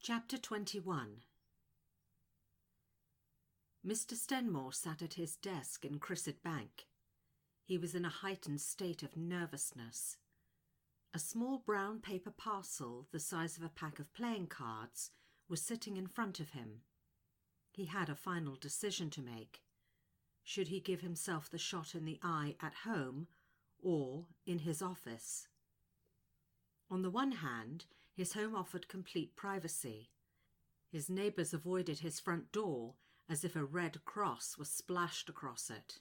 Chapter 21. Mr. Stenmore sat at his desk in Crisset Bank. He was in a heightened state of nervousness. A small brown paper parcel the size of a pack of playing cards was sitting in front of him. He had a final decision to make. Should he give himself the shot in the eye at home or in his office? On the one hand, his home offered complete privacy. His neighbours avoided his front door as if a red cross was splashed across it.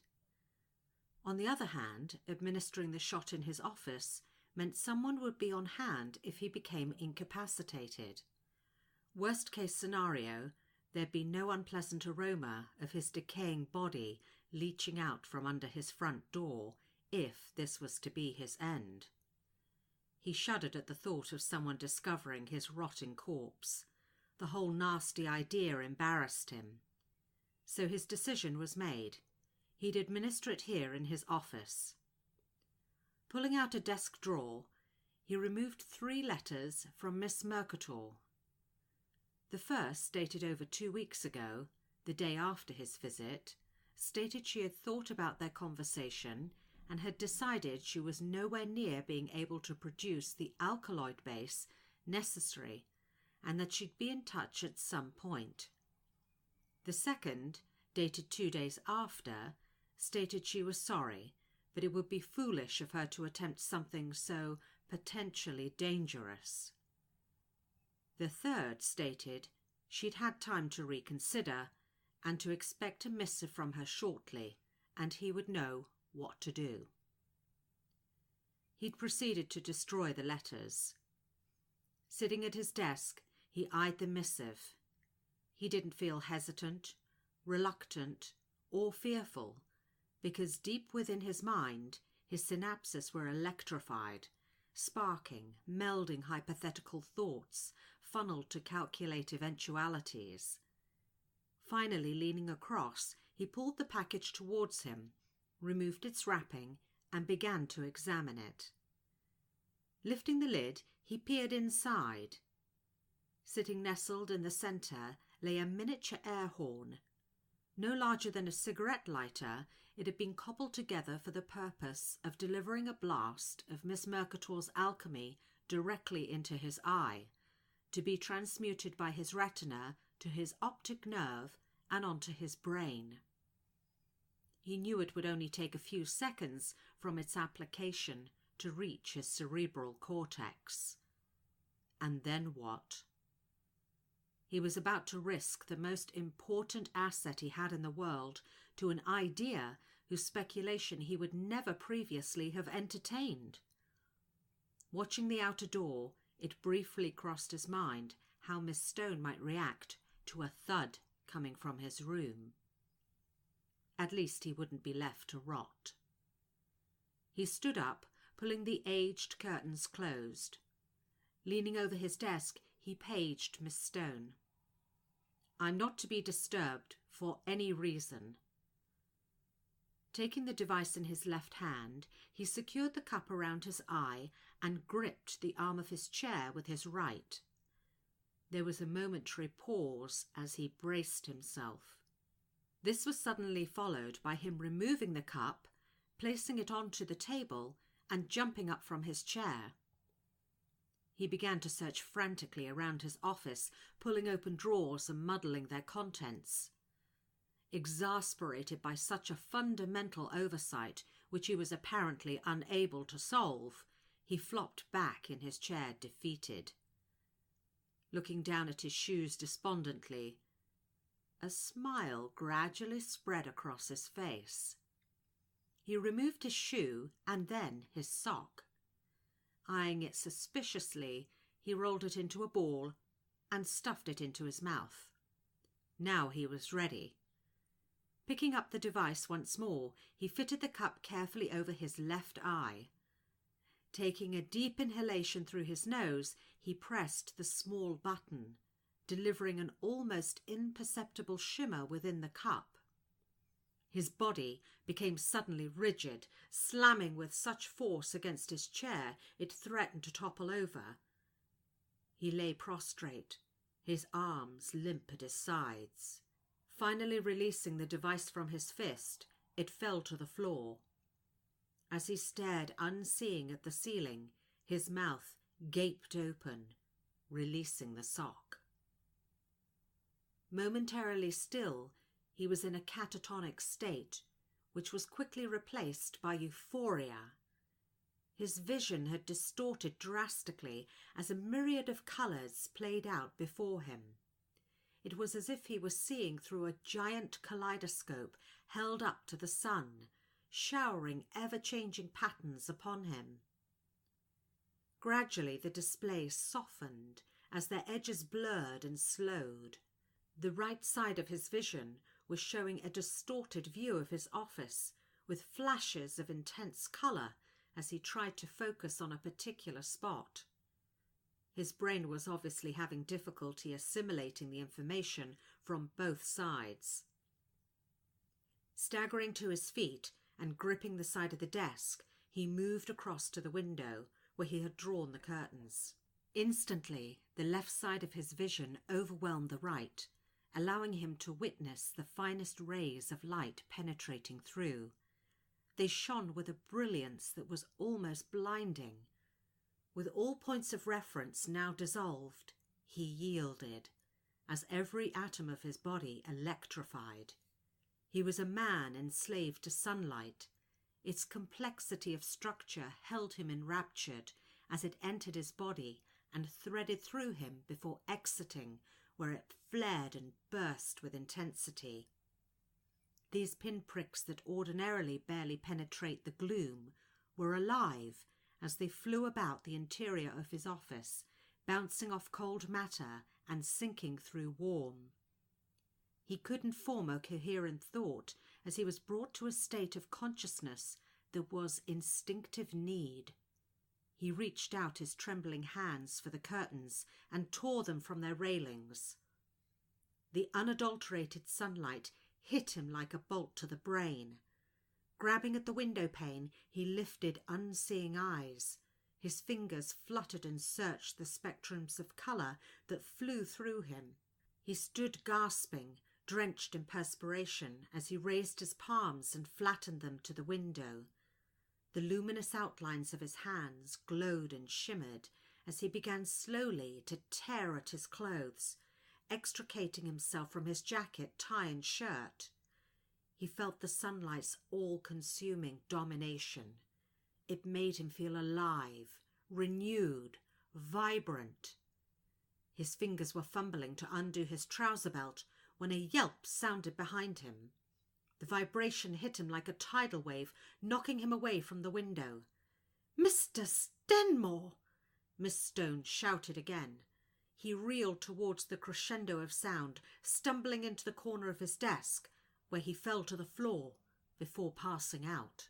On the other hand, administering the shot in his office meant someone would be on hand if he became incapacitated. Worst case scenario, there'd be no unpleasant aroma of his decaying body leaching out from under his front door if this was to be his end. He shuddered at the thought of someone discovering his rotting corpse. The whole nasty idea embarrassed him. So his decision was made. He'd administer it here in his office. Pulling out a desk drawer, he removed 3 letters from Miss Mercator. The first, dated over 2 weeks ago, the day after his visit, stated she had thought about their conversation and had decided she was nowhere near being able to produce the alkaloid base necessary and that she'd be in touch at some point. The second, dated 2 days after, stated she was sorry, but it would be foolish of her to attempt something so potentially dangerous. The third stated she'd had time to reconsider and to expect a missive from her shortly, and he would know what to do. He'd proceeded to destroy the letters. Sitting at his desk, he eyed the missive. He didn't feel hesitant, reluctant, or fearful, because deep within his mind, his synapses were electrified, sparking, melding hypothetical thoughts, funneled to calculate eventualities. Finally, leaning across, he pulled the package towards him, removed its wrapping, and began to examine it. Lifting the lid, he peered inside. Sitting nestled in the centre lay a miniature air horn. No larger than a cigarette lighter, it had been cobbled together for the purpose of delivering a blast of Miss Mercator's alchemy directly into his eye, to be transmuted by his retina to his optic nerve and onto his brain. He knew it would only take a few seconds from its application to reach his cerebral cortex. And then what? He was about to risk the most important asset he had in the world to an idea whose speculation he would never previously have entertained. Watching the outer door, it briefly crossed his mind how Miss Stone might react to a thud coming from his room. At least he wouldn't be left to rot. He stood up, pulling the aged curtains closed. Leaning over his desk, he paged Miss Stone. "I'm not to be disturbed for any reason." Taking the device in his left hand, he secured the cup around his eye and gripped the arm of his chair with his right. There was a momentary pause as he braced himself. This was suddenly followed by him removing the cup, placing it onto the table, and jumping up from his chair. He began to search frantically around his office, pulling open drawers and muddling their contents. Exasperated by such a fundamental oversight, which he was apparently unable to solve, he flopped back in his chair defeated. Looking down at his shoes despondently, a smile gradually spread across his face. He removed his shoe and then his sock. Eyeing it suspiciously, he rolled it into a ball and stuffed it into his mouth. Now he was ready. Picking up the device once more, he fitted the cup carefully over his left eye. Taking a deep inhalation through his nose, he pressed the small button, delivering an almost imperceptible shimmer within the cup. His body became suddenly rigid, slamming with such force against his chair it threatened to topple over. He lay prostrate, his arms limp at his sides. Finally releasing the device from his fist, it fell to the floor. As he stared unseeing at the ceiling, his mouth gaped open, releasing the sock. Momentarily still, he was in a catatonic state, which was quickly replaced by euphoria. His vision had distorted drastically as a myriad of colours played out before him. It was as if he was seeing through a giant kaleidoscope held up to the sun, showering ever-changing patterns upon him. Gradually the display softened as their edges blurred and slowed. The right side of his vision was showing a distorted view of his office, with flashes of intense colour as he tried to focus on a particular spot. His brain was obviously having difficulty assimilating the information from both sides. Staggering to his feet and gripping the side of the desk, he moved across to the window where he had drawn the curtains. Instantly, the left side of his vision overwhelmed the right, allowing him to witness the finest rays of light penetrating through. They shone with a brilliance that was almost blinding. With all points of reference now dissolved, he yielded, as every atom of his body electrified. He was a man enslaved to sunlight. Its complexity of structure held him enraptured as it entered his body and threaded through him before exiting, where it flared and burst with intensity. These pinpricks that ordinarily barely penetrate the gloom were alive as they flew about the interior of his office, bouncing off cold matter and sinking through warm. He couldn't form a coherent thought as he was brought to a state of consciousness that was instinctive need. He reached out his trembling hands for the curtains and tore them from their railings. The unadulterated sunlight hit him like a bolt to the brain. Grabbing at the window pane, he lifted unseeing eyes. His fingers fluttered and searched the spectrums of colour that flew through him. He stood gasping, drenched in perspiration, as he raised his palms and flattened them to the window. The luminous outlines of his hands glowed and shimmered as he began slowly to tear at his clothes, extricating himself from his jacket, tie and shirt. He felt the sunlight's all-consuming domination. It made him feel alive, renewed, vibrant. His fingers were fumbling to undo his trouser belt when a yelp sounded behind him. The vibration hit him like a tidal wave, knocking him away from the window. "Mr. Stenmore!" Miss Stone shouted again. He reeled towards the crescendo of sound, stumbling into the corner of his desk, where he fell to the floor before passing out.